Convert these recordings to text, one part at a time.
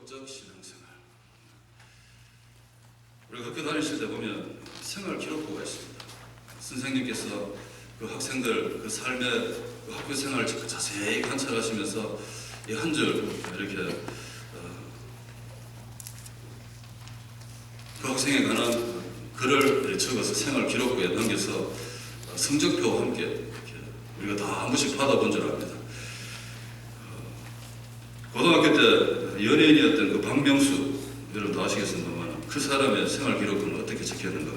적극적 신앙생활. 우리가 학교 다니실 때 보면 생활 기록부가 있습니다. 선생님께서 그 학생들 그 삶의 그 학교 생활을 자세히 관찰하시면서 이 한 줄 이렇게 그 학생에 관한 글을 적어서 생활 기록부에 남겨서 성적표와 함께 이렇게 우리가 다 한 번씩 받아본 줄 압니다. 고등학교 때 연예인이었던 그 박명수, 여러분도 아시겠습니다만 그 사람의 생활 기록부는 어떻게 적혔는가?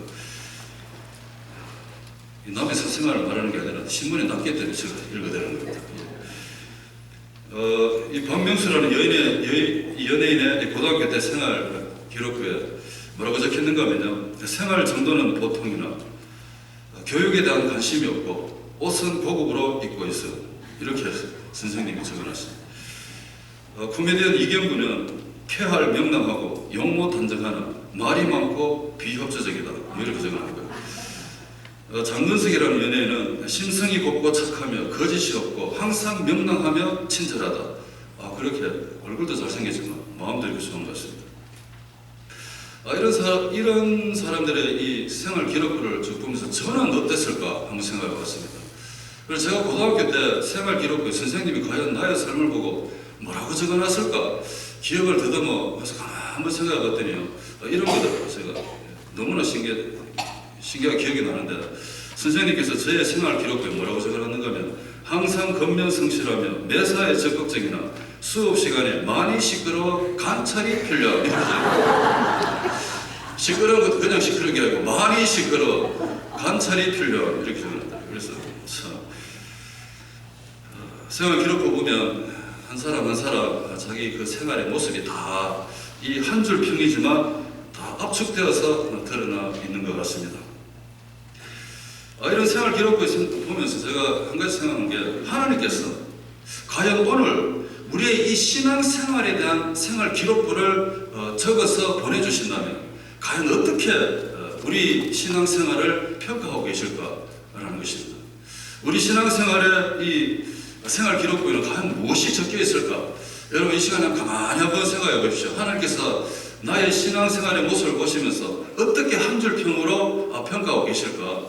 남의 사생활을 말하는 게 아니라 신문에 났기 때문에 제가 읽어대는 겁니다. 이 박명수라는 연예인의 고등학교 때 생활 기록부에 뭐라고 적혔는가 하면요, 생활 정도는 보통이나 교육에 대한 관심이 없고 옷은 고급으로 입고 있어, 이렇게 선생님이 적어놨습니다. 코미디언 이경구는 쾌활 명랑하고 용모 단정하나 말이 많고 비협조적이다, 이렇게 적어놨고요. 장근석이라는 연예인은 심성이 곱고 착하며 거짓이 없고 항상 명랑하며 친절하다. 그렇게 얼굴도 잘생겼지만 마음도 이렇게 좋은 것 같습니다. 이런 사람들의 이 생활 기록부를 쭉 보면서 저는 어땠을까 한번 생각해 봤습니다. 그래서 제가 고등학교 때 생활 기록부에 선생님이 과연 나의 삶을 보고 뭐라고 적어놨을까 기억을 더듬어서 한번 생각해 봤더니요, 이런 거더라고요. 제가 너무나 신기하게 기억이 나는데, 선생님께서 저의 생활 기록부에 뭐라고 적어놨는가 하면 항상 건면성실하며 매사에 적극적이나 수업 시간에 많이 시끄러워 관찰이 필요하다, 이렇게 적어놨어요. 시끄러운 것도 그냥 시끄러운 게 아니고 많이 시끄러워 관찰이 필요하다, 이렇게 적어놨다. 그래서 참 생활 기록부 보면 한 사람 한 사람 자기 그 생활의 모습이 다 이 한 줄 평이지만 다 압축되어서 드러나 있는 것 같습니다. 이런 생활 기록부에 보면서 제가 한 가지 생각한 게, 하나님께서 과연 오늘 우리의 이 신앙생활에 대한 생활 기록부를 적어서 보내주신다면 과연 어떻게 우리 신앙생활을 평가하고 계실까라는 것입니다. 우리 신앙생활의 이 생활 기록부에는 과연 무엇이 적혀 있을까? 여러분, 이 시간에 가만히 한번 생각해 보십시오. 하나님께서 나의 신앙생활의 모습을 보시면서 어떻게 한 줄 평으로 평가하고 계실까?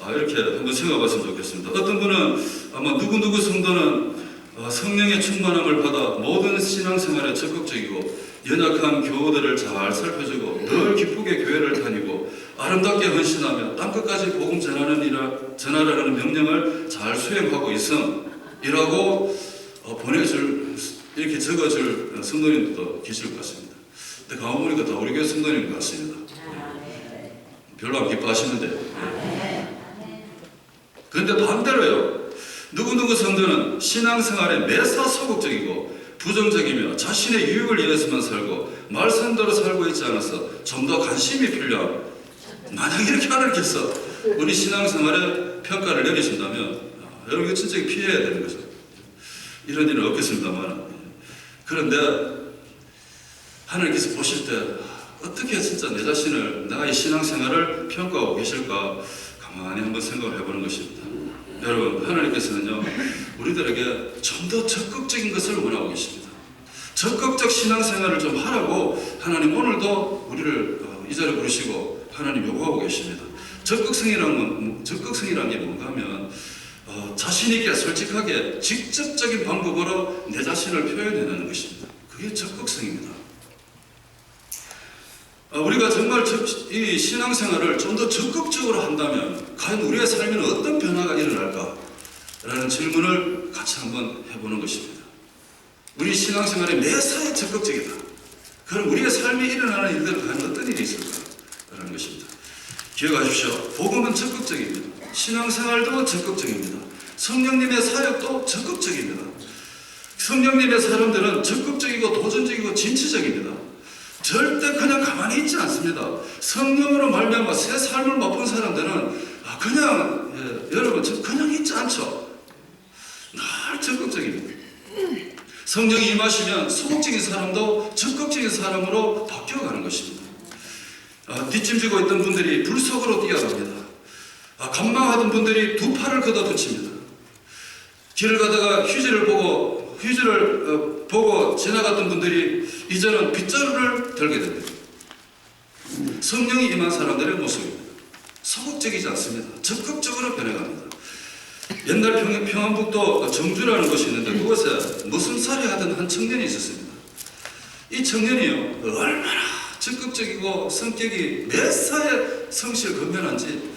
이렇게 한번 생각해 봤으면 좋겠습니다. 어떤 분은 아마 누구누구 성도는 성령의 충만함을 받아 모든 신앙생활에 적극적이고 연약한 교우들을 잘 살펴주고 늘 기쁘게 교회를 다니고 아름답게 헌신하며 땅끝까지 복음 전하라는 명령을 잘 수행하고 있음이라고 이렇게 적어줄 성도님도 계실 것 같습니다. 근데 가만 보니까 다 우리 교회 성도님 것 같습니다. 별로 안 기뻐하시는데. 그런데 반대로요, 누구누구 성도는 신앙생활에 매사 소극적이고 부정적이며 자신의 유익을 위해서만 살고 말씀대로 살고 있지 않아서 좀 더 관심이 필요함. 만약 이렇게 하나님께서 우리 신앙생활에 평가를 내리신다면 여러분, 이거 진짜 피해야 되는 거죠. 이런 일은 없겠습니다만, 그런데 하나님께서 보실 때 어떻게 진짜 내 자신을, 나의 신앙생활을 평가하고 계실까 가만히 한번 생각을 해보는 것입니다. 여러분, 하나님께서는요, 우리들에게 좀 더 적극적인 것을 원하고 계십니다. 적극적 신앙생활을 좀 하라고 하나님 오늘도 우리를 이 자리에 부르시고 하나님 요구하고 계십니다. 적극성이라는 게 뭔가 하면 자신 있게 솔직하게 직접적인 방법으로 내 자신을 표현해내는 것입니다. 그게 적극성입니다. 우리가 정말 이 신앙생활을 좀 더 적극적으로 한다면 과연 우리의 삶에는 어떤 변화가 일어날까? 라는 질문을 같이 한번 해보는 것입니다. 우리 신앙생활에 매사에 적극적이다. 그럼 우리의 삶에 일어나는 일들은 과연 어떤 일이 있을까? 라는 것입니다. 기억하십시오. 복음은 적극적입니다. 신앙생활도 적극적입니다. 성령님의 사역도 적극적입니다. 성령님의 사람들은 적극적이고 도전적이고 진취적입니다. 절대 그냥 가만히 있지 않습니다. 성령으로 말미암아 새 삶을 맛본 사람들은 여러분 그냥 있지 않죠. 늘 적극적입니다. 성령이 임하시면 소극적인 사람도 적극적인 사람으로 바뀌어가는 것입니다. 뒷짐지고 있던 분들이 불 속으로 뛰어갑니다. 감망하던 분들이 두 팔을 걷어붙입니다. 길을 가다가 휴지를 보고 휴지를 보고 지나갔던 분들이 이제는 빗자루를 들게 됩니다. 성령이 임한 사람들의 모습입니다. 소극적이지 않습니다. 적극적으로 변해갑니다. 옛날 평안북도 정주라는 곳이 있는데 그곳에 무슨살이 하던 한 청년이 있었습니다. 이 청년이요 얼마나 적극적이고 성격이 매사에 성실건면한지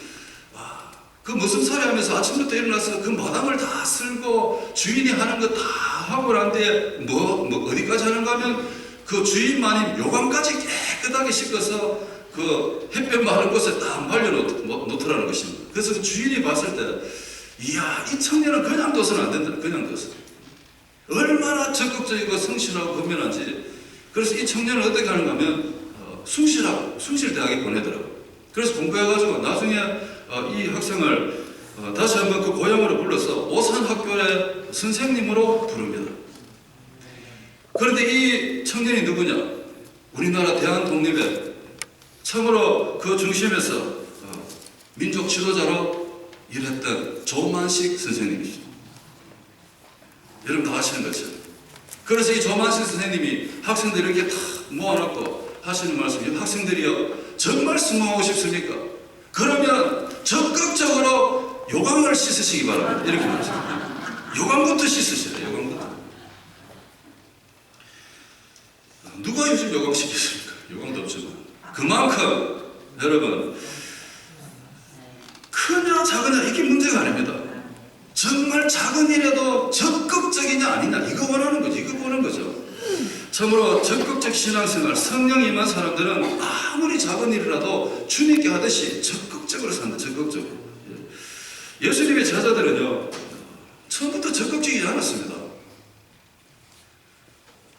그 무슨살이 하면서 아침부터 일어나서 그 마당을 다 쓸고 주인이 하는 거 다 하고 난 뒤에 뭐 어디까지 하는가 하면 그 주인만이 요강까지 깨끗하게 씻어서 그 햇볕 많은 곳에 딱 말려놓더라는 것입니다. 그래서 그 주인이 봤을 때 이야 이 청년은 그냥 둬서는 안 된다. 그냥 둬서 얼마나 적극적이고 성실하고 건면한지. 그래서 이 청년은 어떻게 하는가 하면 숭실대학에 보내더라고요. 그래서 공부해가지고 나중에 이 학생을 다시 한번 그 고향으로 불러서 오산학교의 선생님으로 부릅니다. 그런데 이 청년이 누구냐? 우리나라 대한독립에 참으로 그 중심에서 민족 지도자로 일했던 조만식 선생님이죠. 여러분 다 아시는 거죠. 그래서 이 조만식 선생님이 학생들 이렇게 다 모아놓고 하시는 말씀이 학생들이요 정말 성공하고 싶습니까? 그러면 적극적으로 요강을 씻으시기 바랍니다. 이렇게 말씀합니다. 요강부터 씻으시라. 요강부터. 누가 요즘 요강 시켰습니까? 요강도 없지만 그만큼 여러분 크냐 작으냐 이게 문제가 아닙니다. 정말 작은 일에도 적극적이냐 아니냐 이거 원하는 거죠. 이거 보는 거죠. 참으로 적극적 신앙생활 성령이 임한 사람들은 아무리 작은 일이라도 주님께 하듯이 적극적으로 산다. 적극적으로. 예수님의 제자들은요 처음부터 적극적이지 않았습니다.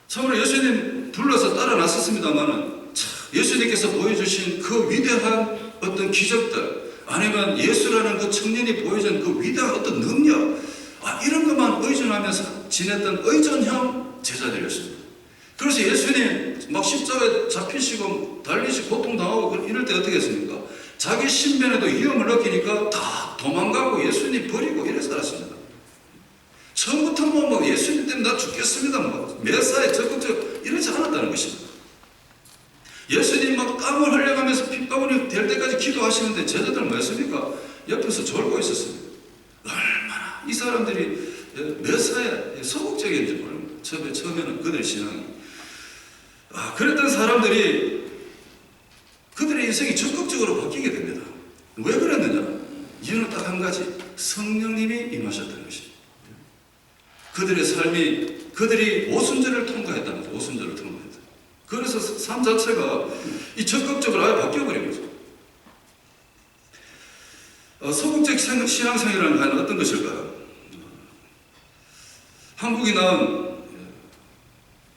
참으로 예수님 불러서 따라 나섰습니다만은 예수님께서 보여주신 그 위대한 어떤 기적들 아니면 예수라는 그 청년이 보여준 그 위대한 어떤 능력 이런 것만 의존하면서 지냈던 의존형 제자들이었습니다. 그래서 예수님 막 십자가에 잡히시고 달리시고 고통당하고 이럴 때 어떻게 했습니까? 자기 신변에도 위험을 느끼니까 다 도망가고 예수님 버리고 이래 살았습니다. 처음부터 뭐 예수님 때문에 나 죽겠습니다 매사에 적극적으로 이러지 않았다는 것입니다. 예수님 막 땀을 흘려가면서 핏방울이 될 때까지 기도하시는데 제자들은 뭐 했습니까? 옆에서 졸고 있었습니다. 얼마나 이 사람들이 매사에 소극적인지 모릅니다. 처음에는 그들의 신앙이 그랬던 사람들이 그들의 인생이 적극적으로 바뀌게 됩니다. 왜 그랬느냐? 이유는 딱 한 가지 성령님이 임하셨다는 것입니다. 그들의 삶이 그들이 오순절을 통과했다는 거죠. 오순절을 통과했다. 그래서 삶 자체가 이 적극적으로 아예 바뀌어버린 거죠. 소극적 신앙생활이라는 건 어떤 것일까요? 한국이 낳은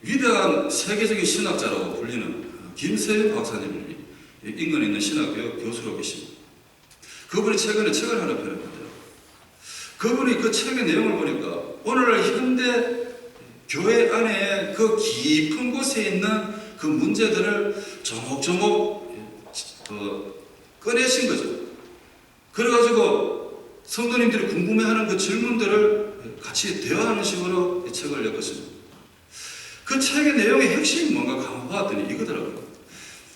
위대한 세계적인 신학자라고 불리는 김세윤 박사님이 인근에 있는 신학교 교수로 계십니다. 그분이 최근에 책을 하나 펴냈는데요. 그분이 그 책의 내용을 보니까 오늘날 현대 교회 안에 그 깊은 곳에 있는 그 문제들을 조목조목 꺼내신 거죠. 그래가지고 성도님들이 궁금해하는 그 질문들을 같이 대화하는 식으로 이 책을 냈거든요. 그 책의 내용의 핵심이 뭔가 봤더니 이거더라고요.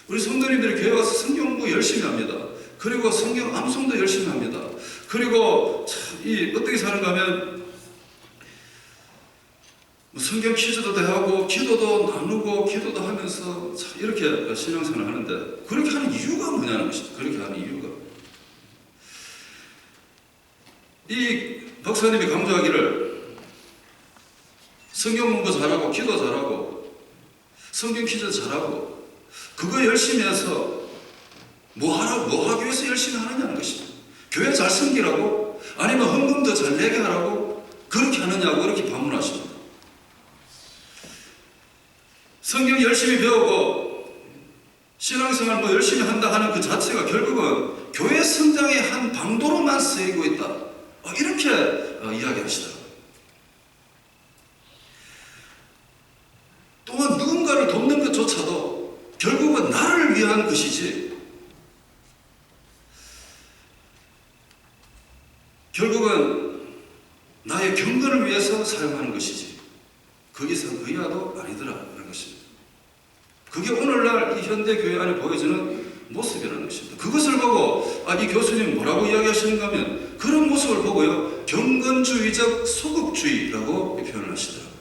우리 성도님들이 교회 와서 성경 공부 열심히 합니다. 그리고 성경 암송도 열심히 합니다. 그리고 어떻게 사는가 하면 성경 퀴즈도 하고 기도도 나누고 기도도 하면서 이렇게 신앙생활을 하는데 그렇게 하는 이유가 뭐냐는 것입니다. 그렇게 하는 이유가 이 박사님이 강조하기를 성경 공부 잘하고 기도 잘하고 성경 퀴즈 잘하고 그거 열심히 해서 뭐 하기 위해서 열심히 하느냐는 것입니다. 교회 잘 섬기라고 아니면 헌금 더 잘 내게 하라고 그렇게 하느냐고 이렇게 반문하십니다. 성경 열심히 배우고 신앙생활 뭐 열심히 한다 하는 그 자체가 결국은 교회 성장의 한 방도로만 쓰이고 있다. 이렇게 이야기하시더라고요. 또한 누군가를 돕는 것조차도 결국은 나를 위한 것이지 결국은 나의 경건을 위해서 사용하는 것이지 그 이상 그 이하도 아니더라라는 것입니다. 그게 오늘날 이 현대교회 안에 보여지는 모습이라는 것입니다. 그것을 보고 이 교수님 뭐라고 이야기하시는가 하면 그런 모습을 보고요, 경건주의적 소극주의라고 표현을 하시더라고요.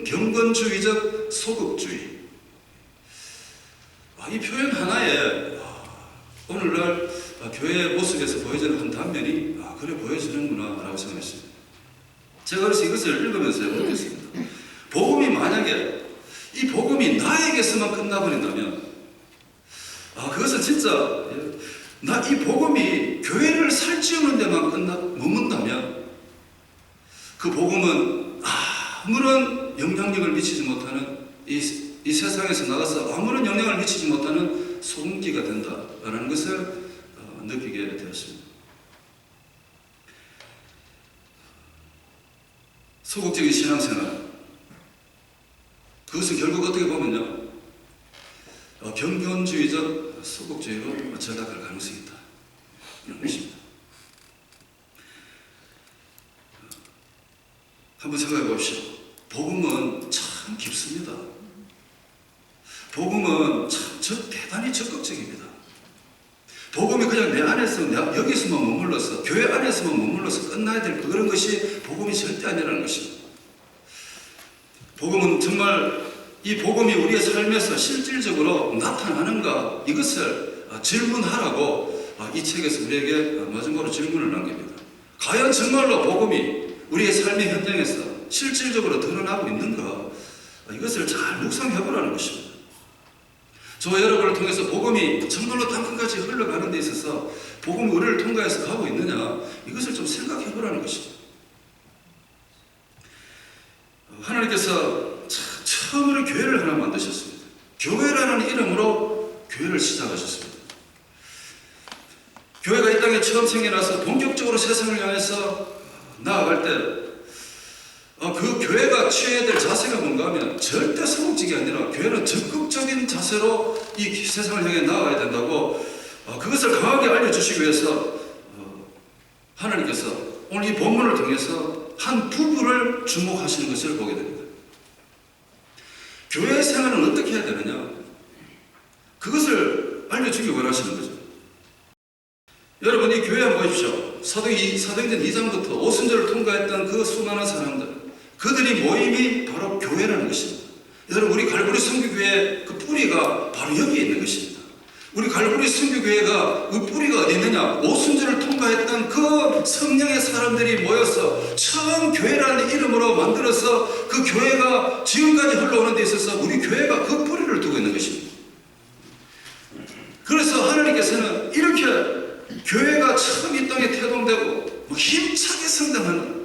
경건주의적 소극주의. 이 표현 하나에 오늘날 교회의 모습에서 보여지는 한 단면이 그래 보여지는구나 라고 생각했습니다. 제가 그래서 이것을 읽으면서 느꼈습니다. 복음이 만약에 이 복음이 나에게서만 끝나버린다면 그것은 진짜 이 복음이 교회를 살찌우는 데만 머문다면 그 복음은 아무런 영향력을 미치지 못하는 이 세상에서 나가서 아무런 영향을 미치지 못하는 소금기가 된다라는 것을 느끼게 되었습니다. 소극적인 신앙생활, 그것은 결국 어떻게 보면요, 경건주의적 소극주의로 전락할 가능성이 있다, 이런 것입니다. 한번 생각해 봅시다. 복음은 참 깊습니다. 복음은 참 대단히 적극적입니다. 복음이 그냥 내 안에서, 내가 여기서만 머물러서, 교회 안에서만 머물러서 끝나야 될 그런 것이 복음이 절대 아니라는 것입니다. 복음은 정말 이 복음이 우리의 삶에서 실질적으로 나타나는가, 이것을 질문하라고 이 책에서 우리에게 마지막으로 질문을 남깁니다. 과연 정말로 복음이 우리의 삶의 현장에서 실질적으로 드러나고 있는가, 이것을 잘 묵상해보라는 것입니다. 저와 여러분을 통해서 복음이 정말로 땅끝까지 흘러가는 데 있어서 복음이 우리를 통과해서 가고 있느냐, 이것을 좀 생각해보라는 것입니다. 하나님께서 처음으로 교회를 하나 만드셨습니다. 교회라는 이름으로 교회를 시작하셨습니다. 교회가 이 땅에 처음 생겨나서 본격적으로 세상을 향해서 나아갈 때 그 교회가 취해야 될 자세가 뭔가 하면 절대 소극적이 아니라 교회는 적극적인 자세로 이 세상을 향해 나아가야 된다고 그것을 강하게 알려주시기 위해서 하나님께서 오늘 이 본문을 통해서 한 부부를 주목하시는 것을 보게 됩니다. 교회 생활은 어떻게 해야 되느냐, 그것을 알려주기 원하시는 거죠. 여러분, 이 교회 한번 보십시오. 사도행전 2장부터 오순절을 통과했던 그 수많은 사람들, 그들이 모임이 바로 교회라는 것입니다. 여러분, 우리 갈보리 선교교회의 그 뿌리가 바로 여기에 있는 것입니다. 우리 갈보리 선교교회가 그 뿌리가 어디 있느냐, 오순절을 통과했던 그 성령의 사람들이 모여서 처음 교회라는 이름으로 만들어서 그 교회가 지금까지 흘러오는 데 있어서 우리 교회가 그 뿌리를 두고 있는 것입니다. 그래서 하나님께서는 이렇게 교회가 처음 이 땅에 태동되고 힘차게 성장하는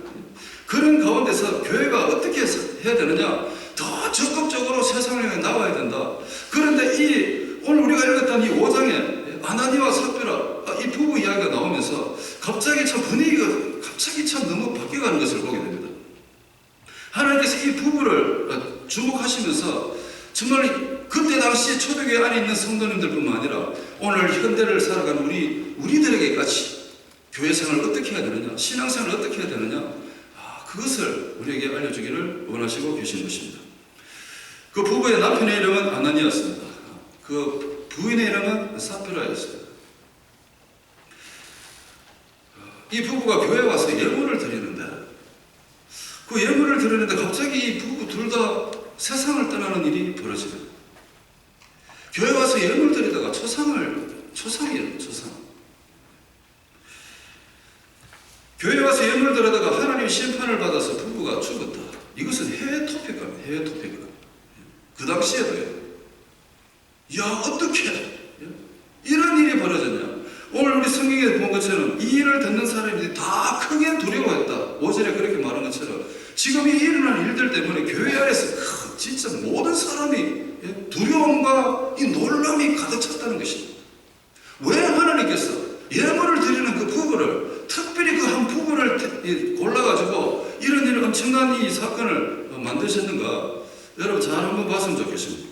그런 가운데서 교회가 어떻게 해야 되느냐, 더 적극적으로 세상을 향해 나와야 된다. 그런데 오늘 우리가 읽었던 이 5장에 아나니와 삽비라 이 부부 이야기가 나오면서 갑자기 참 분위기가 참 너무 바뀌어가는 것을 보게 됩니다. 하나님께서 이 부부를 주목하시면서 정말 그때 당시 초대교회 안에 있는 성도님들뿐만 아니라 오늘 현대를 살아가는 우리들에게까지 교회 생활을 어떻게 해야 되느냐, 신앙생활을 어떻게 해야 되느냐, 그것을 우리에게 알려주기를 원하시고 계신 것입니다. 그 부부의 남편의 이름은 아나니였습니다. 그 부인의 이름은 삽비라였어요. 이 부부가 교회에 와서 예물을 드리는데 그 예물을 드리는데 갑자기 이 부부 둘 다 세상을 떠나는 일이 벌어지는 거예요. 교회 와서 예물 드리다가 초상이에요, 초상. 교회에 와서 예물 드리다가 하나님 심판을 받아서 부부가 죽었다. 이것은 해외 토픽입니다. 해외 토픽. 그 당시에도요. 야, 어떻게 이런 일이 벌어졌냐. 오늘 우리 성경에 본 것처럼 이 일을 듣는 사람들이 다 크게 두려워했다. 5절에 그렇게 말한 것처럼 지금 이 일어난 일들 때문에 교회 안에서 진짜 모든 사람이 두려움과 이 놀람이 가득 찼다는 것입니다. 왜 하나님께서 예물을 드리는 그 부부를, 특별히 그 한 부부를 골라가지고 이런 엄청난 이 사건을 만드셨는가, 여러분 잘 한번 봤으면 좋겠습니다.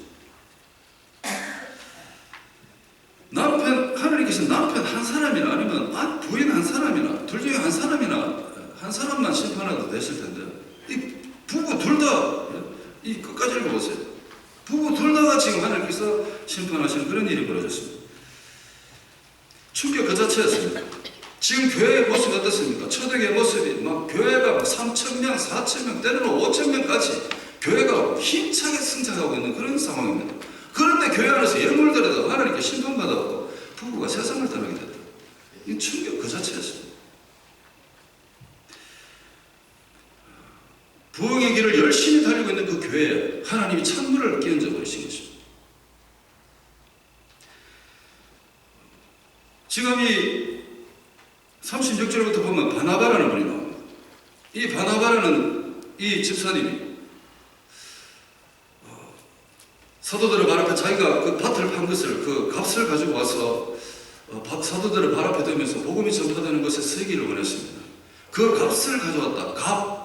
하나님께서 남편 한 사람이나 아니면 부인 한 사람이나 둘 중에 한 사람만 심판하도 되실 텐데 이 부부 둘 다 이 끝까지 읽어보세요. 부부 둘 다가 지금 하나님께서 심판하시는 그런 일이 벌어졌습니다. 충격 그 자체였습니다. 지금 교회의 모습이 어떻습니까? 초대교회 모습이 막 교회가 막 3,000명, 4,000명, 때로는 5,000명까지 교회가 힘차게 성장하고 있는 그런 상황입니다. 그런데 교회 안에서 예물들에다 하나님께 심판받아서 부부가 세상을 떠나게 됐다. 이 충격 그 자체였습니다. 부흥의 길을 열심히 달리고 있는 그 교회에 하나님이 찬물을 끼얹어 버리신 것입니다. 지금 이 36절부터 보면 바나바라는 분이 나옵니다. 이 바나바라는 이 집사님이 사도들의 발 앞에 자기가 그 밭을 판 것을 그 값을 가지고 와서 사도들의 발 앞에 두면서 복음이 전파되는 것에 쓰기를 원했습니다. 그 값을 가져왔다. 값.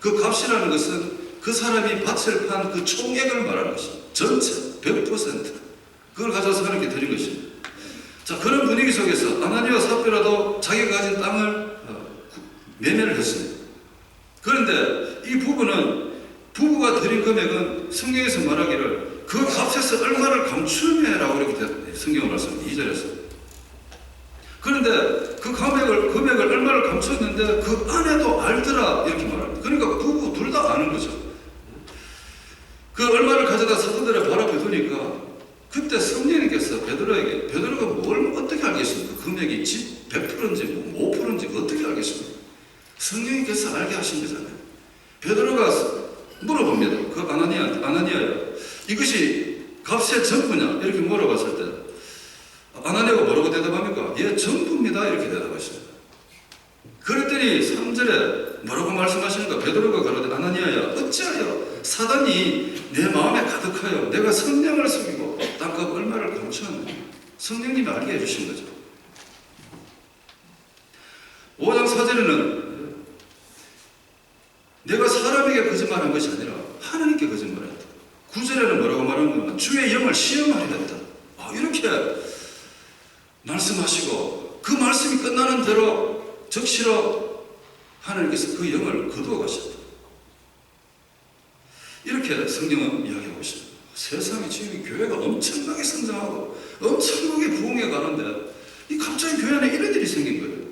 그 값이라는 것은 그 사람이 밭을 판 그 총액을 말하는 것입니다. 전체 100% 그걸 가져와서 하나님께 드린 것입니다. 자, 그런 분위기 속에서 아나니와 삽비라도 자기가 가진 땅을 매매를 했습니다. 그런데 이 부부가 드린 금액은 성경에서 말하기를 그 값에서 얼마를 감추매라고 이렇게 성경 말씀입니다. 2절에서. 그런데 그 금액을 얼마를 감췄는데 그 아내도 알더라 이렇게 말합니다. 그러니까 부부 둘 다 아는 거죠. 그 얼마를 가져다 사도들의 발 앞에 두니까 그때 성령님께서 베드로가 뭘 어떻게 알겠습니까? 그 금액이 집 100%인지 뭐 5%인지 어떻게 알겠습니까? 성령님께서 알게 하신 거잖아요. 베드로가 물어봅니다. 그 아나니아야 이것이 값의 전부냐? 이렇게 물어봤을 때 아나니아가 뭐라고 대답합니까? 예, 전부입니다. 이렇게 대답하십니다. 그랬더니 3절에 뭐라고 말씀하시는가? 베드로가 가로되 아나니아야 어찌하여 사단이 내 마음에 가득하여 내가 성령을 속이고 땅값 얼마를 감추었느냐? 성령님이 알게 해주신 거죠. 5장 4절에는 내가 사람에게 거짓말한 것이 아니라 하나님께 거짓말했다. 9절에는 뭐라고 말하는 주의 영을 시험하려 했다. 이렇게 말씀하시고 그 말씀이 끝나는 대로 적시로 하나님께서 그 영을 거두어 가셨다. 이렇게 성경은 이야기하고 있습니다. 세상에 지금 교회가 엄청나게 성장하고 엄청나게 부흥해 가는데 갑자기 교회 안에 이런 일이 생긴 거예요.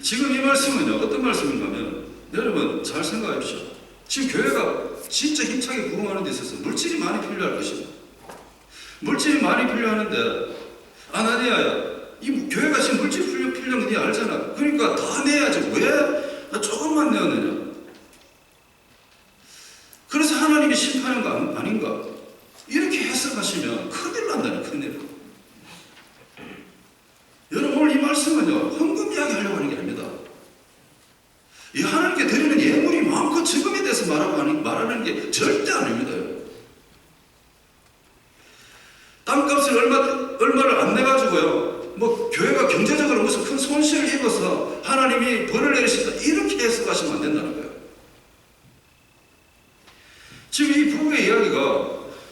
지금 이 말씀은요, 어떤 말씀인가 하면 여러분 잘 생각하십시오. 지금 교회가 진짜 힘차게 부흥하는 데 있어서 물질이 많이 필요할 것입니다. 물질이 많이 필요하는데 아나니아야 이 교회가 지금 물질 필요한 거 네 알잖아. 그러니까 다 내야지 왜 조금만 내었느냐. 그래서 하나님이 심판한 거 아닌가. 이렇게 해석하시면 큰일 난다니 큰일. 여러분 오늘 이 말씀은요 헌금 이야기 하려고 하는 게 아닙니다. 이 하나님께 드리는 예물이 많고 적음에 대해서 말하는 게 절대 아닙니다. 땅값을 얼마를 안 내가지고요 뭐 교회가 경제적으로 무슨 큰 손실을 입어서 하나님이 벌을 내리신다 이렇게 해석하시면 안 된다는 거예요. 지금 이 부부의 이야기가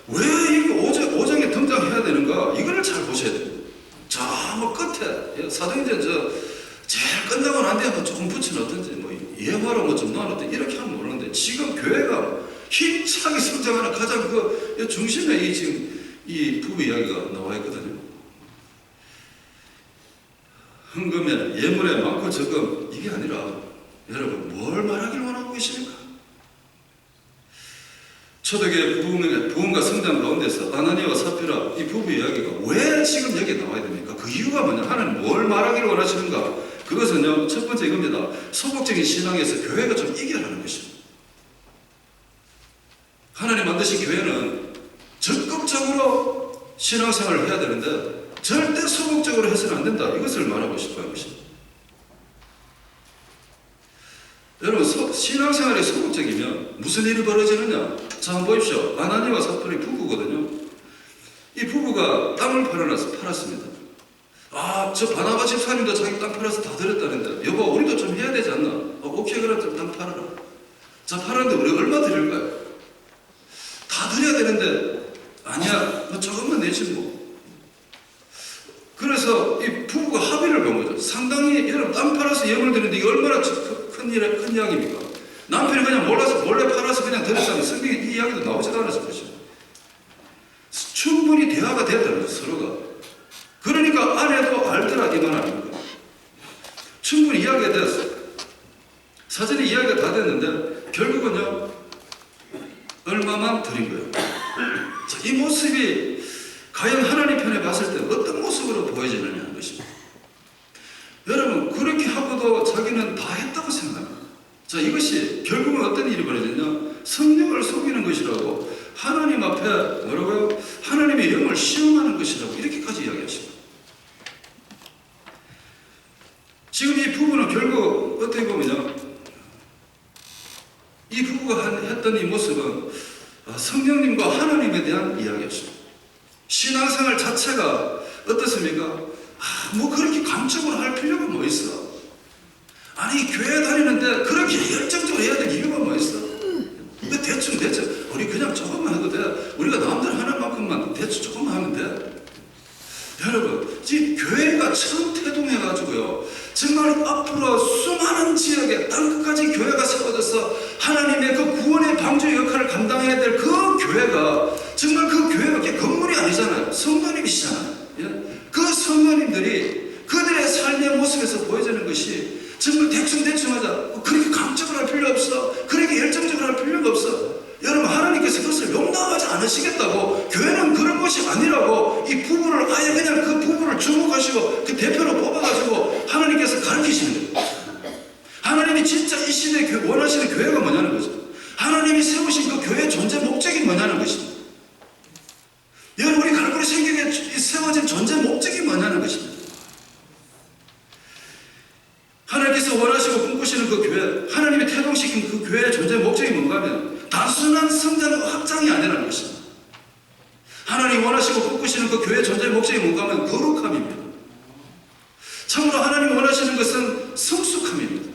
왜 이렇게 5장에 등장해야 되는가 이거를 잘 보셔야 됩니다. 저 뭐 끝에 사도행전 제일 끝나고 난 뒤에 뭐 조금 붙여넣든지 뭐 예화로 뭐 좀 나눴든지 이렇게 하면 모르는데 지금 교회가 힘차게 성장하는 가장 그 중심에 지금 이 부부 이야기가 나와 있거든요. 헌금에 예물에 많고 적음 이게 아니라 여러분 뭘 말하길 원하고 계십니까? 초대교회 부흥과 성장 가운데서 아나니아와 삽비라 이 부부 이야기가 왜 지금 여기에 나와야 됩니까? 그 이유가 뭐냐? 하나님 뭘 말하기를 원하시는가? 그것은요 첫 번째 이겁니다. 소극적인 신앙에서 교회가 좀 이겨라는 것입니다. 하나님 만드신 교회는 적극적으로 신앙생활을 해야 되는데 절대 소극적으로 해서는 안 된다. 이것을 말하고 싶어 하는 것입니다. 여러분 신앙생활이 소극적이면 무슨 일이 벌어지느냐? 자 한번 보십시오. 아나니아와 삽비라의 부부거든요. 이 부부가 땅을 팔았습니다. 저 바나바 집사님도 자기 땅 팔아서 다 드렸다는데 여보 우리도 좀 해야 되지 않나? 오케이 그럼 땅 팔아라. 자 팔았는데 우리 얼마 드릴까요? 다 드려야 되는데 아니야 뭐 조금만 내지 뭐. 그래서 이 부부가 합의를 본 거죠. 상당히 여러분 땅 팔아서 예물 드리는데 이게 얼마나 큰 양입니까? 남편이 그냥 몰라서 몰래 팔아서 그냥 들었다면 성경에 이 이야기도 나오지도 않았을 것이죠. 충분히 대화가 됐다는 거죠, 서로가. 그러니까 아내도 알더라 이 말 아닙니까? 충분히 이야기가 되었어요. 사전에 이야기가 다 됐는데 결국은요 얼마만 드린 거예요. 자, 이 모습이 과연 하나님 편에 봤을 때 어떤 모습으로 보여지느냐는 것입니다. 여러분 그렇게 하고도 자기는 다 했다고 생각합니다. 자, 이것이 결국은 어떤 일이 벌어졌냐? 성령을 속이는 것이라고, 하나님 앞에 뭐라고요? 하나님의 영을 시험하는 것이라고 이렇게까지 이야기하십니다. 지금 이 부부는 결국 어떻게 보면요, 이 부부가 했던 이 모습은 성령님과 하나님에 대한 이야기였습니다. 신앙생활 자체가 어떻습니까? 뭐 그렇게 감정으로 할 필요가 뭐 있어? 아니 교회 다니는데 그렇게 열정적으로 해야 될 이유가 뭐 있어? 대충 우리 그냥 조금만 해도 돼. 우리가 남들 하는 만큼만 대충 조금만 하면 돼. 여러분 이 교회가 처음 태동해가지고요 정말 앞으로 수많은 지역에 땅끝까지 교회가 세워져서 하나님의 그 구원의 방주 역할을 감당해야 될 그 교회가 정말 그 교회가 건물이 아니잖아요. 성도님이시잖아요. 예? 그 성도님들이 그들의 삶의 모습에서 보여지는 것이 정말 대충 하자. 그렇게 감정을 할 필요 없어. 그렇게 열정적으로 할 필요가 없어. 여러분 하나님께서 그것을 용납하지 않으시겠다고, 교회는 그런 것이 아니라고 이 부부를 아예 그냥 그 부부를 주목하시고 그 대표로 뽑아가지고 하나님께서 가르치시는 거예요. 하나님이 진짜 이 시대에 원하시는 교회가 뭐냐는 거죠. 하나님이 세우신 그 교회의 존재 목적이 뭐냐는 것입니다. 여러분 우리 갈고리 성경에 세워진 존재 목적이 뭐냐는 것입니다. 하나님께서 원하시고 꿈꾸시는 그 교회, 하나님이 태동시킨 그 교회의 존재 목적이 뭔가 하면 단순한 성장과 확장이 아니라는 것입니다. 하나님이 원하시고 꿈꾸시는 그 교회의 존재 목적이 뭔가 하면 거룩함입니다. 참으로 하나님이 원하시는 것은 성숙함입니다.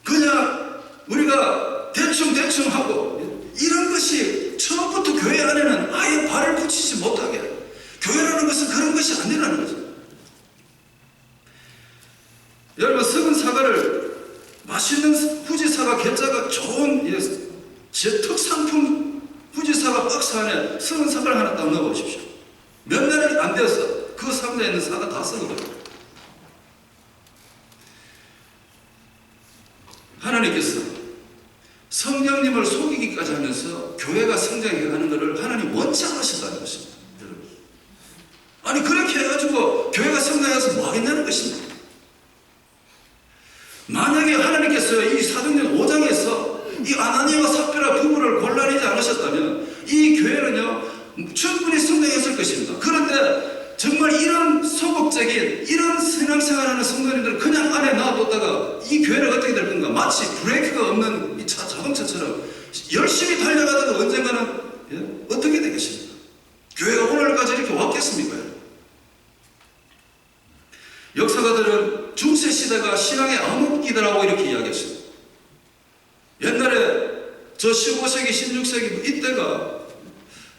그냥 우리가 대충 하고 이런 것이 처음부터 교회 안에는 아예 발을 붙이지 못하게, 교회라는 것은 그런 것이 아니라는 거죠. 여러분 썩은 사과를, 맛있는 후지사과 게짜가 좋은 제 특상품 후지사과 박스 안에 썩은 사과를 하나 딱 넣어보십시오. 몇 날이 안 되어서 그 상자에 있는 사과 다 썩어버려요. 하나님께서 성령님을 속이기까지 하면서 교회가 성장해가는 것을 하나님 원치 않으신다는 것입니다. 여러분. 아니 그렇게 해가지고 교회가 성장해서 뭐 하겠냐는 것입니다. 만약에 하나님께서 이 사도행전 5장에서 이 아나니아와 삽비라 부부를 골라내지 않으셨다면 이 교회는요 충분히 성장했을 것입니다. 그런데 정말 이런 소극적인 이런 신앙생활하는 성도님들을 그냥 안에 놔뒀다가 이 교회는 어떻게 될 건가? 마치 브레이크가 없는 이 자동차처럼 열심히 달려가다가 언젠가는 어떻게 되겠습니까? 교회가 오늘까지 이렇게 왔겠습니까? 역사가들은 중세시대가 신앙의 암흑기다라고 이렇게 이야기했습니다. 옛날에 저 15세기, 16세기 이때가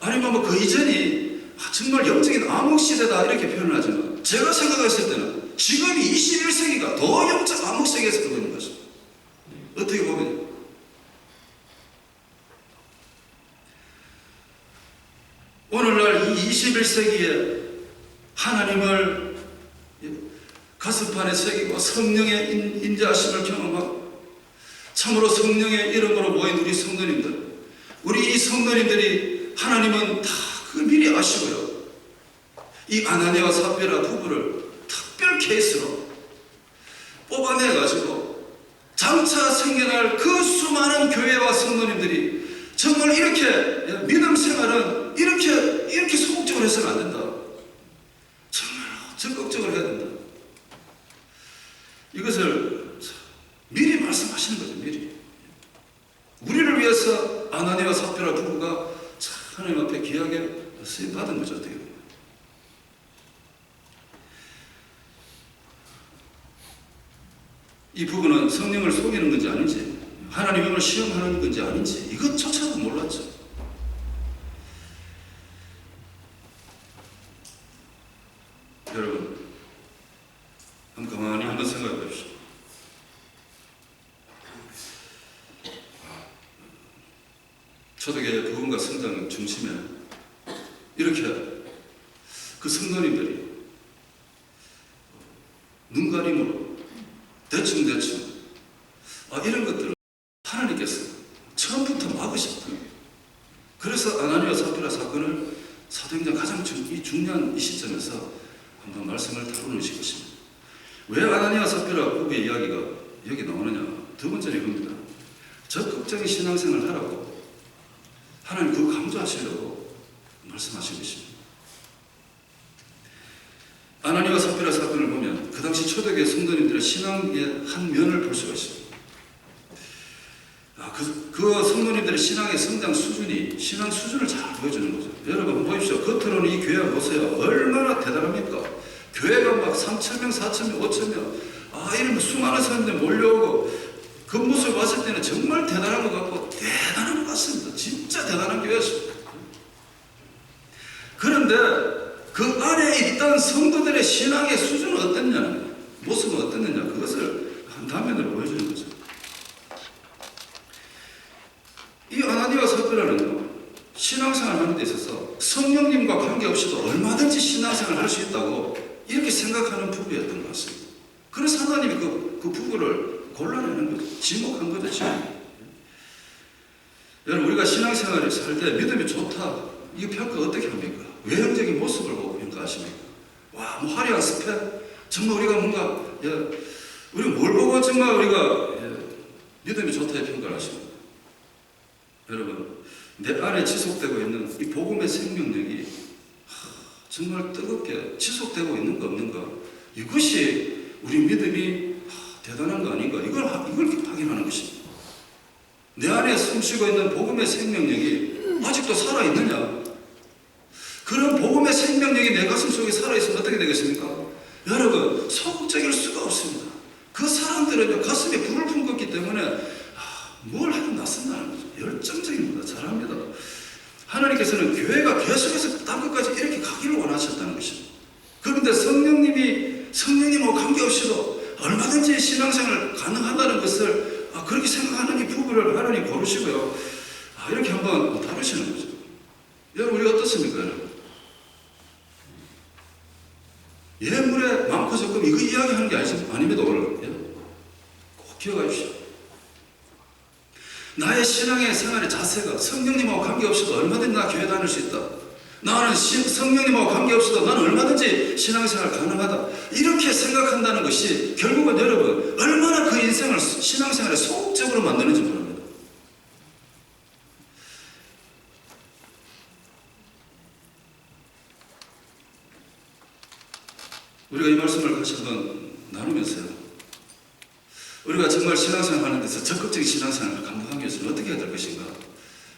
아니면 뭐 그 이전이 정말 영적인 암흑시대다 이렇게 표현을 하지만 제가 생각했을 때는 지금이 21세기가 더 영적 암흑세계에서 그러고 있는 것입니다. 어떻게 보면 오늘날 이 21세기에 하나님을 가슴판에 새기고 성령의 인자하심을 경험하고 참으로 성령의 이름으로 모인 우리 성도님들, 우리 이 성도님들이 하나님은 다 그 미리 아시고요. 이 아나니아와 삽비라 부부를 특별 케이스로 뽑아내가지고 장차 생겨날 그 수많은 교회와 성도님들이 정말 이렇게 믿음 생활은 이렇게 소극적으로 해서는 안 된다. 정말 적극적으로 해야 된다. 이것을 미리 말씀하시는 거죠. 미리 우리를 위해서 아나니아와 삽비라 부부가 하나님 앞에 귀하게 쓰임 받은 거죠. 어떻게 보면 이 부부는 성령을 속이는 건지 아닌지, 하나님을 시험하는 건지 아닌지 이것조차도 몰랐죠. 여러분 한번 가만히 한번 생각해 보십시오. 초대교회 부흥과 성장 중심에 이렇게 그 성도님들이 눈가림으로 대충 이런 것들을 하나님께서 처음부터 막으셨다. 그래서 아나니와 삽비라 사건을 사도행전 가장 중요한 이 시점에서 한번 말씀을 다루시고 싶습니다. 왜 아나니와 삽비라 부부의 이야기가 여기 나오느냐? 두 번째는 이겁니다. 적극적인 신앙생활을 하라고 하나님 그거 강조하시려고 말씀하신 것입니다. 아나니와 삽비라 사건을 보면 그 당시 초대교회 성도님들의 신앙의 한 면을 볼 수가 있습니다. 그 성도님들의 신앙의 성장 수준이 신앙 수준을 잘 보여주는 거죠. 여러분 보십시오. 겉으로는 이 교회가 보세요. 얼마나 대단합니까? 교회가 막 3,000명, 4,000명, 5,000명 이런 수많은 사람들이 몰려오고 그 모습을 봤을 때는 정말 대단한 것 같고 대단한 것 같습니다. 진짜 대단한 교회였습니다. 그런데 그 안에 있던 성도들의 신앙의 수준은 어땠냐, 모습은 어땠느냐, 그것을 한 단면으로 보여주는 거죠. 이 아나니와 삽비라는요, 신앙생활 하는 데 있어서 성령님과 관계없이도 얼마든지 신앙생활을 할 수 있다고 이렇게 생각하는 부부였던 것 같습니다. 그래서 하나님이 그 부부를 골라내는 거죠. 지목한 거죠, 지금. 여러분, 우리가 신앙생활을 살 때 믿음이 좋다, 이 평가 어떻게 합니까? 외형적인 모습을 보고 평가하십니까? 와, 뭐 화려한 스펙? 정말 우리가 뭔가, 우리가 뭘 보고 정말 우리가 믿음이 좋다의 평가를 하십니까? 여러분, 내 안에 지속되고 있는 이 복음의 생명력이 정말 뜨겁게 지속되고 있는 거 없는가? 이것이 우리 믿음이 대단한 거 아닌가? 이걸 확인하는 것입니다. 내 안에 숨쉬고 있는 복음의 생명력이 아직도 살아있느냐? 그런 복음의 생명력이 내 가슴 속에 살아있으면 어떻게 되겠습니까? 여러분, 소극적일 수가 없습니다. 그 사람들은 가슴에 불을 품었기 때문에 뭘 해도 낯선다는 거죠. 열정적인 거다. 잘합니다. 하나님께서는 교회가 계속해서 땅끝까지 이렇게 가기를 원하셨다는 것입니다. 그런데 성령님하고 관계없이도 얼마든지 신앙생활 가능하다는 것을 그렇게 생각하는 이 부부를 하나님 고르시고요. 이렇게 한번 다루시는 거죠. 여러분, 우리가 어떻습니까, 여러분? 예물에 많고 적금 이거 이야기하는 게 아닙니다, 오늘. 꼭 기억하십시오. 나의 신앙의 생활의 자세가 성령님하고 관계없이도 얼마든지 나 교회 다닐 수 있다. 나는 성령님하고 관계없이도 나는 얼마든지 신앙생활 가능하다. 이렇게 생각한다는 것이 결국은 여러분 얼마나 그 인생을 신앙생활에 소극적으로 만드는지 모릅니다. 우리가 이 말씀을 같이 한번 나누면서요. 우리가 정말 신앙생활 하는 데서 적극적인 신앙생활을 감당하기 위해서는 어떻게 해야 될 것인가?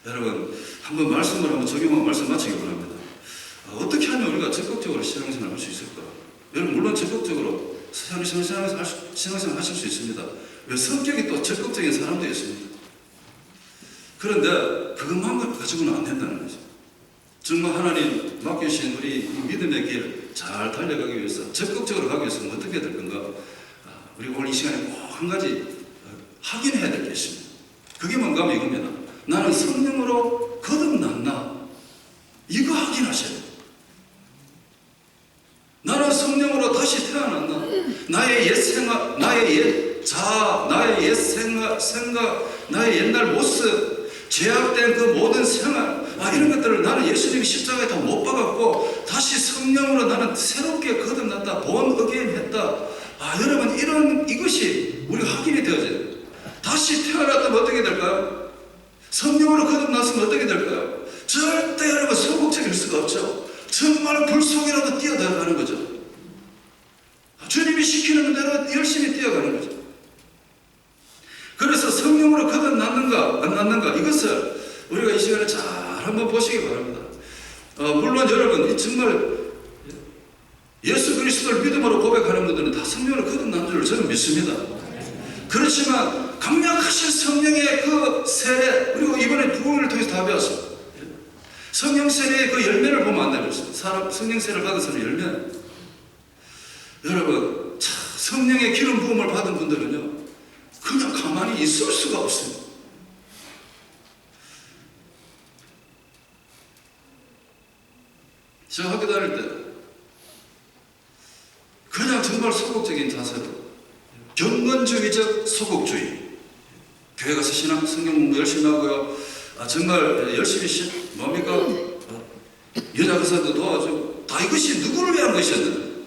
여러분, 한번 말씀을 한번 적용하고 말씀 마치기 바랍니다. 어떻게 하면 우리가 적극적으로 신앙생활을 할 수 있을까? 여러분, 물론 적극적으로 신앙생활 하실 수 있습니다. 왜 성격이 또 적극적인 사람도 있습니다. 그런데 그것만 가지고는 안 된다는 거죠. 정말 하나님 맡기신 우리 믿음의 길 잘 달려가기 위해서 적극적으로 가기 위해서는 어떻게 해야 될 건가? 우리 오늘 이 시간에 꼭 한 가지 확인해야 될 게 있습니다. 그게 뭔가 하면 이겁니다. 나는 성령으로 거듭났나? 이거 확인하셔야 돼요. 나는 성령으로 다시 태어났나? 나의 옛 생각, 나의 옛 자아, 나의 옛 생각, 나의 옛날 모습, 죄악된 그 모든 생활, 이런 것들을 나는 예수님이 십자가에 다 못 박았고 다시 성령으로 나는 새롭게 거듭났다, 본 어게인 했다. 여러분, 이것이 우리가 확인이 되어져요. 다시 태어났다면 어떻게 될까요? 성령으로 거듭났으면 어떻게 될까요? 절대 여러분 소극적일 수가 없죠. 정말 불 속이라도 뛰어들어가는 거죠. 주님이 시키는 대로 열심히 뛰어가는 거죠. 그래서 성령으로 거듭났는가 안 났는가 이것을 우리가 이 시간에 잘 한번 보시기 바랍니다. 물론 여러분 정말 예수 그리스도를 믿음으로 고백하는 분들은 다 성령으로 거듭난 줄 저는 믿습니다. 그렇지만 강력하신 성령의 그 세례, 그리고 이번에 부흥을 통해서 다 배웠습니다. 성령 세례의 그 열매를 보면 안 되겠습니다. 성령 세례를 받은 사람의 열매. 여러분, 성령의 기름 부음을 받은 분들은요, 그냥 가만히 있을 수가 없습니다. 제가 학교 다닐 때 그냥 정말 소극적인 자세로 경건주의적 소극주의, 교회 가서 성경 공부 열심히 하고요. 정말 열심히 여자 교사도 도와주고, 다 이것이 누구를 위한 것이었는데,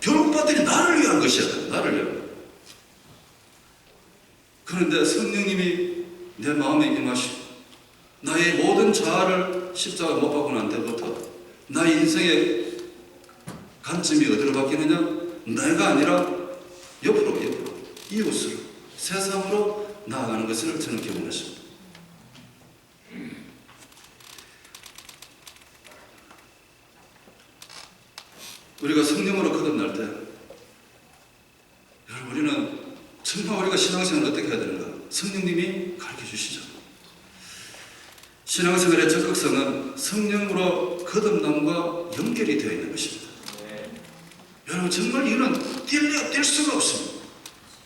교육받들이 나를 위한 것이었다. 나를 위한. 그런데 성령님이 내 마음에 임하시고 나의 모든 자아를 십자가 못 박고 난 때부터 나의 인생의 관점이 어디로 바뀌느냐? 내가 아니라 옆으로 이웃으로, 세상으로 나아가는 것을 저는 경험했습니다. 우리가 성령으로 거듭날 때, 여러분, 우리는 정말 우리가 신앙생활을 어떻게 해야 되는가? 성령님이 가르쳐 주시죠. 신앙생활의 적극성은 성령으로 거듭남과 연결이 되어 있는 것입니다. 여러분, 정말 이는 뗄 수가 없습니다.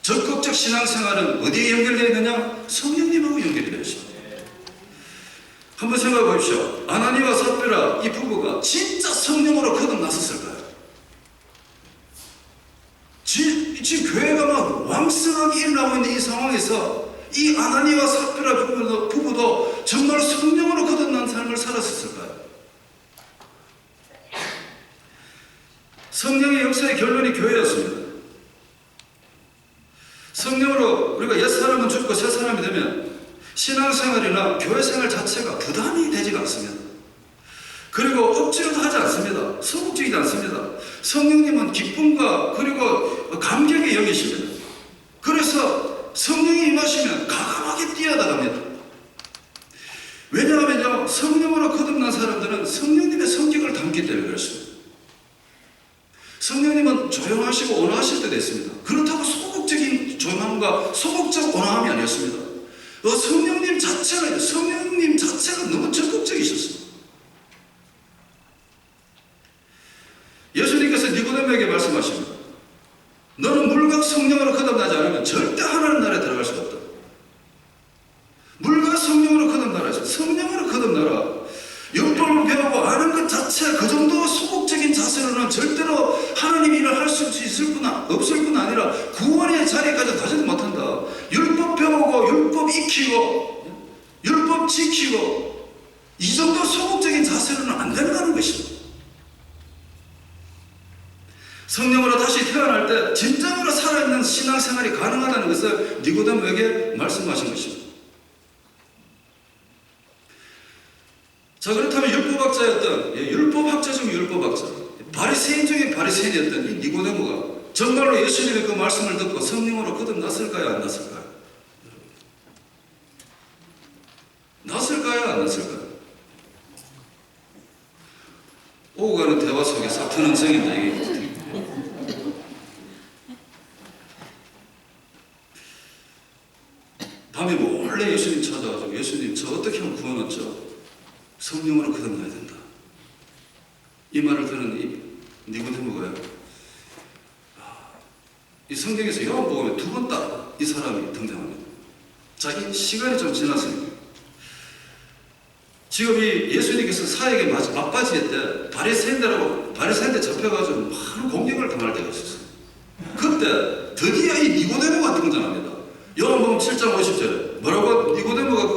적극적 신앙생활은 어디에 연결되어 있느냐? 성령님하고 연결이 되어 있습니다. 한번 생각해 보십시오. 아나니와 삽비라 이 부부가 진짜 성령으로 거듭났었을까요? 지금 교회가 막 왕성하게 일어나고 있는 이 상황에서 이 아나니와 삽비라 부부도 정말 성령으로 거듭난 삶을 살았었을까요? 성령의 역사의 결론이 교회였습니다. 성령으로 우리가 옛사람은 죽고 새사람이 되면 신앙생활이나 교회생활 자체가 부담이 되지가 않습니다. 그리고 억지로도 하지 않습니다. 소극적이지 않습니다. 성령님은 기쁨과 그리고 감격에 여기십니다. 그래서 성령이 임하시면 과감하게 뛰어나갑니다. 왜냐하면요, 성령으로 거듭난 사람들은 성령님의 성격을 담기 때문에 그렇습니다. 성령님은 조용하시고 온화하실 때도 있습니다. 그렇다고 소극적인 조용함과 소극적 온화함이 아니었습니다. 성령님 자체가 너무 적극적이셨습니다. 예수님께서 니고데모에게 말씀하십니다. 너는 물과 성령으로 거듭나지 않으면 절대 하나님 나라에 들어갈 수가 없다. 물과 성령으로 거듭나라. 성령으로 거듭나라. 율법을 배우고 아는 것 자체, 그 정도 소극적인 자세로는 절대로 하나님 일을 할 수 없을 뿐 아니라 구원의 자리까지 가지도 못한다. 율법 배우고 율법 익히고 율법 지키고 이 정도 소극적인 자세로는 안 된다는 것입니다. 성령으로 다시 태어날 때 진정으로 살아있는 신앙생활이 가능하다는 것을 니고데모에게 말씀하신 것입니다. 자, 그렇다면 율법학자 중 율법학자, 바리새인 중에 바리새인이었던 이 니고데모가 정말로 예수님의 그 말씀을 듣고 성령으로 거듭났을까요? 안 났을까요? 났을까요? 안 났을까요? 오고 가는 대화 속에 사트는 성인다, 이게. 밤에 몰래 예수님 찾아가지고, 예수님, 저 어떻게 하면 구원 얻죠? 성령으로 거듭나야 된다. 이 말을 들은 이 니고데모가요, 이 성경에서 요한복음에 두 번 딱 이 사람이 등장합니다. 자, 이 시간이 좀 지났습니다. 지금 이 예수님께서 사역에 막바지에 때 바리새인들 잡혀가지고 많은 공격을 당할 때가 있었어요. 그때 드디어 이 니고데모가 등장합니다. 요한복음 7장 50절에 뭐라고? 니고데모가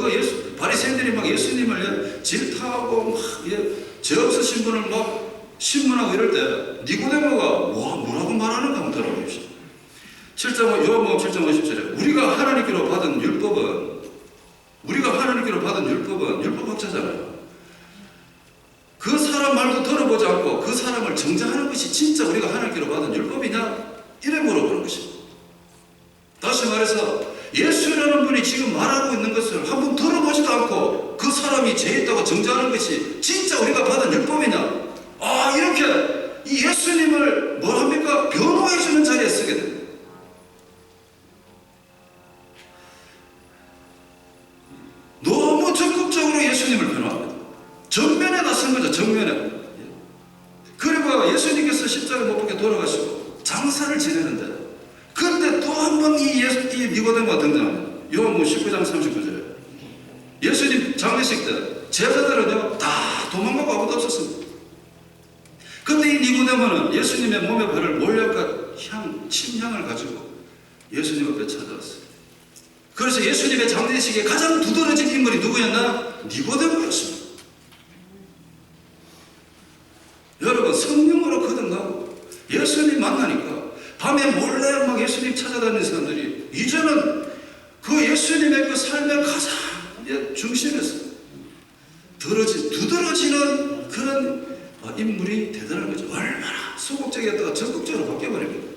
바리새인들이 막 예수님을 질타하고 막 죄 없으신 분을 막 신문하고 이럴 때 니고데모가 뭐라고 말하는가 한번 들어보십시오. 요한복음 7장 50절에 우리가 하나님께로 받은 율법은 율법학자잖아요. 그 사람 말도 들어보지 않고 그 사람을 정죄하는 것이 진짜 우리가 하나님께로 받은 율법이냐? 이래 물어보는 것입니다. 다시 말해서 예수라는 분이 지금 말하고 있는 것을 한번 들어보지도 않고 그 사람이 죄 있다고 정죄하는 것이 진짜 우리가 받은 율법이냐? 이렇게 이 예수님을 뭐랍니까? 변호해주는 자리에 서게 됩니다. 너무 적극적으로 예수님을 변호합니다. 정면에 나선 거죠, 정면에. 그리고 예수님께서 십자가에 못 박혀 돌아가시고 장사를 지내는데, 그런데 또 한 번 이 니고데모가 등장합니다. 요한복음 19장 39절에 예수님 장례식 때 제자들은요 다 도망가고 아무도 없었습니다. 근데 이 니고데모는 예수님의 몸에 바를 몰약과 침향을 가지고 예수님 앞에 찾아왔어요. 그래서 예수님의 장례식에 가장 두드러진 인물이 누구였나? 니고데모였습니다. 여러분, 성령으로 거듭나고 예수님 만나니까 밤에 몰래 막 예수님 찾아다니는 사람들이 이제는 그 예수님의 그 삶의 가장 중심에서 두드러지는 그런 인물이 되더라는 거죠. 얼마나 소극적이었다가 적극적으로 바뀌어버립니다.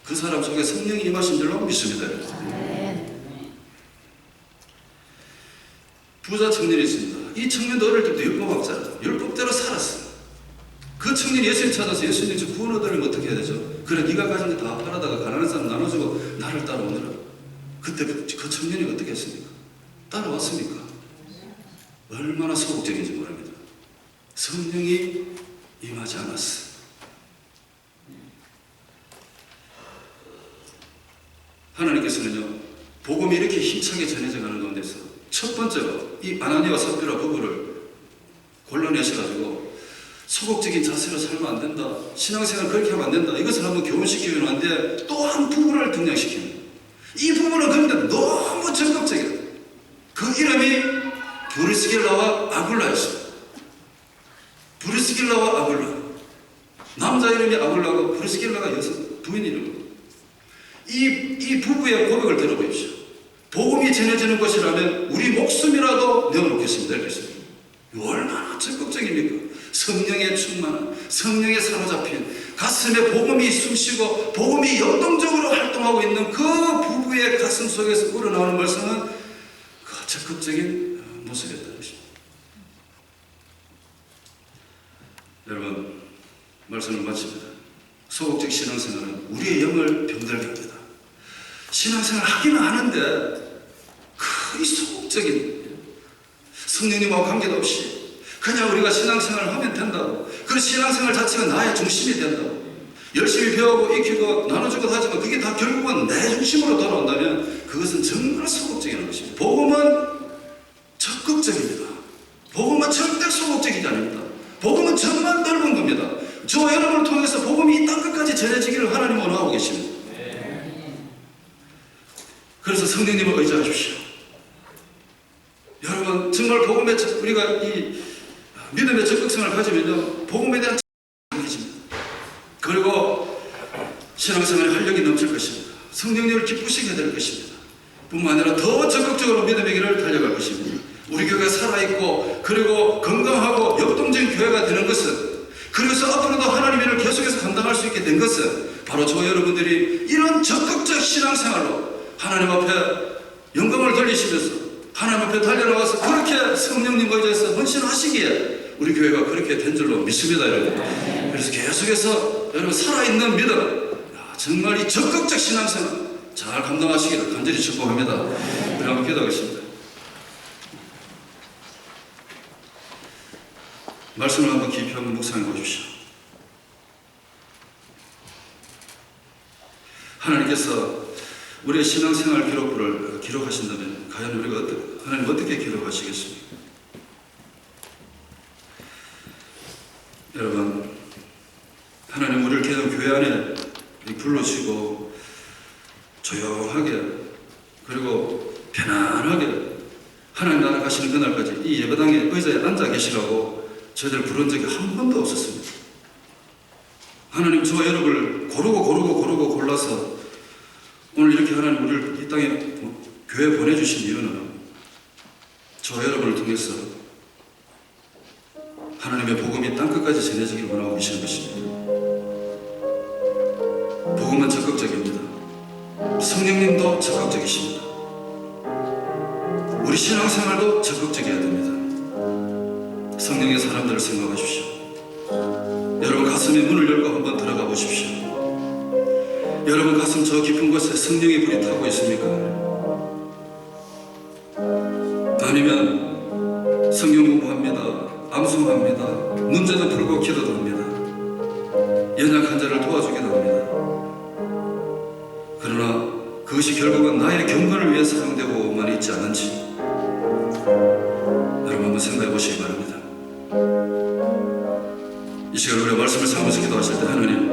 그 사람 속에 성령이 임하신 줄로 믿습니다. 부자 청년이 있습니다. 이 청년도 어릴 때부터 율법학자라 율법대로 살았어요. 그 청년이 예수님 찾아서 예수님 저 구원 얻으려면 어떻게 해야 되죠? 그래 네가 가진 거 다 팔아다가 가난한 사람 나눠주고 나를 따라오느라. 그때 그 청년이 어떻게 했습니까? 따라왔습니까? 얼마나 소극적인지 모릅니다. 성령이 임하지 않았어요. 하나님께서는요, 복음이 이렇게 힘차게 전해져 가는 가운데서 첫 번째로 이 아나니아와 삽비라 부부를 골라내셔가지고 소극적인 자세로 살면 안 된다, 신앙생활 그렇게 하면 안 된다, 이것을 한번 교훈시키면 안 돼, 또 한 부부를 등장시킵니다. 이 부부는 그런데 너무 적극적이에요. 그 이름이 브리스길라와 아굴라였습니다. 브리스길라와 아굴라, 남자 이름이 아굴라고 브리스길라가 여성 부인 이름입니다. 이 부부의 고백을 들어보십시오. 복음이 전해지는 것이라면 우리 목숨이라도 내어놓겠습니다. 이렇게 얼마나 적극적입니까? 성령에 충만한, 성령에 사로잡힌, 가슴에 복음이 숨쉬고 복음이 역동적으로 활동하고 있는 그 부부의 가슴 속에서 우러나오는 말씀은 그 적극적인 모습이었다는 것입니다. 여러분, 말씀을 마칩니다. 소극적 신앙생활은 우리의 영을 병들게 합니다. 신앙생활 하기는 하는데 거의 소극적인, 성령님하고 관계도 없이 그냥 우리가 신앙생활을 하면 된다고, 그 신앙생활 자체가 나의 중심이 된다고, 열심히 배우고 익히고 나눠주고 하지만 그게 다 결국은 내 중심으로 돌아온다면 그것은 정말 소극적인 것입니다. 복음은 적극적입니다. 복음은 절대 소극적이지 아닙니다. 복음은 정말 넓은 겁니다. 저 여러분을 통해서 복음이 이 땅끝까지 전해지기를 하나님 원하고 계십니다. 그래서 성령님을 의지하십시오. 여러분, 정말 복음에 우리가 이 믿음의 적극성을 가지면요, 복음에 대한 강해집니다. 그리고 신앙생활에 활력이 넘칠 것입니다. 성령님을 기쁘시게 될 것입니다. 뿐만 아니라 더 적극적으로 믿음의 길을 달려갈 것입니다. 우리 교회가 살아있고 그리고 건강하고 역동적인 교회가 되는 것은, 그래서 앞으로도 하나님의 일을 계속해서 감당할 수 있게 된 것은 바로 저 여러분들이 이런 적극적 신앙생활로 하나님 앞에 영광을 돌리시면서 하나님 앞에 달려나가서 그렇게 성령님과 의지해서 헌신하시기에 우리 교회가 그렇게 된 줄로 믿습니다, 여러분. 그래서 계속해서 여러분 살아있는 믿음, 정말 이 적극적 신앙생활 잘 감당하시기를 간절히 축복합니다. 우리 한번 기도하겠습니다. 말씀을 한번 깊이 한번 묵상해 보십시오. 하나님께서 우리의 신앙생활 기록부를 기록하신다면 과연 우리가 하나님 어떻게 기록하시겠습니까? 여러분, 하나님 우리를 계속 교회 안에 불러주시고 조용하게 그리고 편안하게 하나님 나라 가시는 그날까지 이 예배당에 의자에 앉아 계시라고 저희들 부른 적이 한 번도 없었습니다. 하나님 저와 여러분을 고르고 골라서 오늘 이렇게 하나님 우리를 이 땅에 교회에 보내주신 이유는 저와 여러분을 통해서 하나님의 복음이 땅끝까지 전해지길 원하고 계시는 것입니다. 복음은 적극적입니다. 성령님도 적극적이십니다. 우리 신앙생활도 적극적이어야 됩니다. 성령의 사람들을 생각하십시오. 여러분 가슴에 문을 열고 한번 들어가 보십시오. 여러분 가슴 저 깊은 곳에 성령의 불이 타고 있습니까? 아니면 성경 공부합니다, 암송합니다, 문제도 풀고 기도도 합니다, 연약한 자를 도와주기도 합니다. 그러나 그것이 결국은 나의 경건을 위해 사용되고만 있지 않은지 여러분 한번 생각해 보시기 바랍니다. 이 시간 우리가 말씀을 삼으면서 기도하실 때 하나님,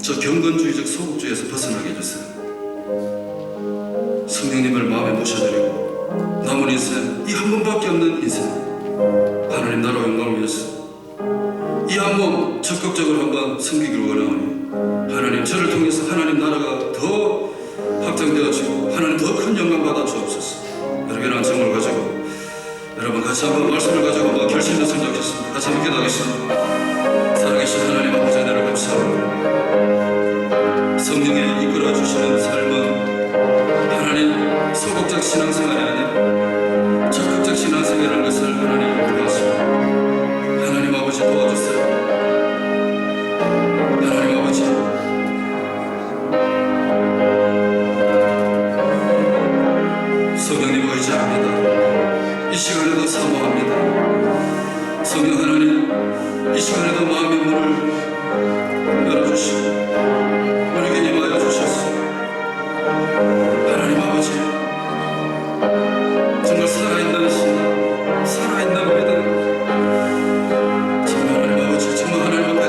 저 경건주의적 소극주의에서 벗어나게 해주세요. 성령님을 마음에 모셔드리고 남은 인생, 이 한 번밖에 없는 인생, 하나님 나라 영광을 위해서 이 한 번 적극적으로 한번 섬기기를 원하오니 하나님, 저를 통해서 하나님 나라가 더 확장되어지고 하나님 더 큰 영광 받아 주옵소서. 여러분의 정을 가지고 여러분 같이 한번 말씀을 가지고 한번 결심했으면 좋겠습니다. 같이 함께 기도하겠습니다. 살아계신 하나님 아버지, 은혜를 감사합니다. 성령에 이끌어 주시는 삶은 하나님 소극적 신앙생활이 아니라 적극적 신앙생활이라는 것을 하나님 도와주십니다. 하나님 아버지 도와주세요. 하나님 아버지, 성령님 의지합니다. 이 시간에도 사모합니다. 성령 하나님, 이 시간에도 마음의 문을 열어주시고 우리에게 임하여 주셨소. 하나님 아버지, 정말 살아있는 신앙, 살아있는 믿음, 정말 하나님 아버지, 정말 하나님 앞에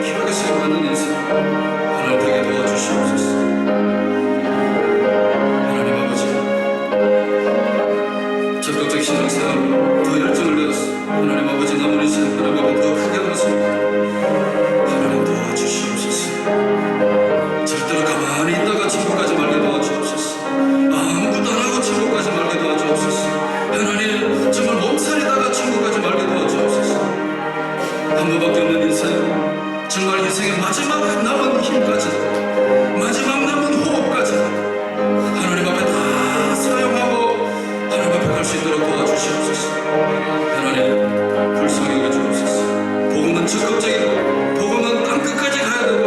귀하게 쓰임받는 인생 하나님 되게 도와주시옵소서. 하나님 아버지, 적극적 신앙생활 더 열정을 내어서 하나님 아버지 남은 인생 하나님 앞에 더 크게 하겠습니다. 하나님 도와주시옵소서. 절대로 가만히 있다가 천국까지 말게 도와주옵소서. 아무것도 안 하고 천국까지 말게 도와주옵소서. 하나님, 정말 몸살이다가 천국까지 말게 도와주옵소서. 한 번밖에 없는 인생, 정말 인생의 마지막 남은 힘까지, 마지막 남은 호흡까지 하나님 앞에 다 사용하고 하나님 앞에 갈 수 있도록 도와주시옵소서. 하나님, 불쌍히 여겨주옵소서. 복음은 적극적이고 복음은 땅끝까지 가야 되고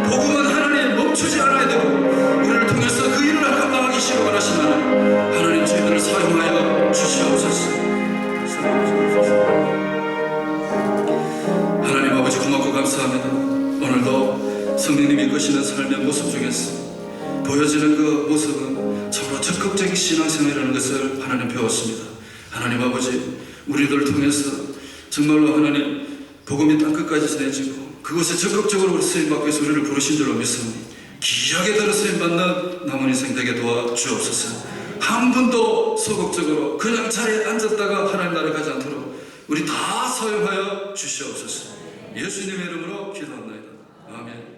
복음은 하나님 멈추지 않아야 되고 우리를 통해서 그 일을 감당하기 원하시는 하나님, 저희들을 사용하여 주시옵소서. 하나님 아버지, 고맙고 감사합니다. 오늘도 성령님이 이끄시는 삶의 모습 중에서 보여지는 그 모습은 정말 적극적인 신앙생활이라는 것을 하나님 배웠습니다. 하나님 아버지, 우리들을 통해서 정말로 하나님 복음이 땅끝까지 전해지고 그곳에 적극적으로 쓰임받기 위해서 우리를 부르신 줄로 믿습니다. 귀하게 들어 쓰임받는 남은 인생 되게 도와주옵소서. 한 분도 소극적으로 그냥 자리에 앉았다가 하나님 나라에 가지 않도록 우리 다 사용하여 주시옵소서. 예수님의 이름으로 기도합니다. 아멘.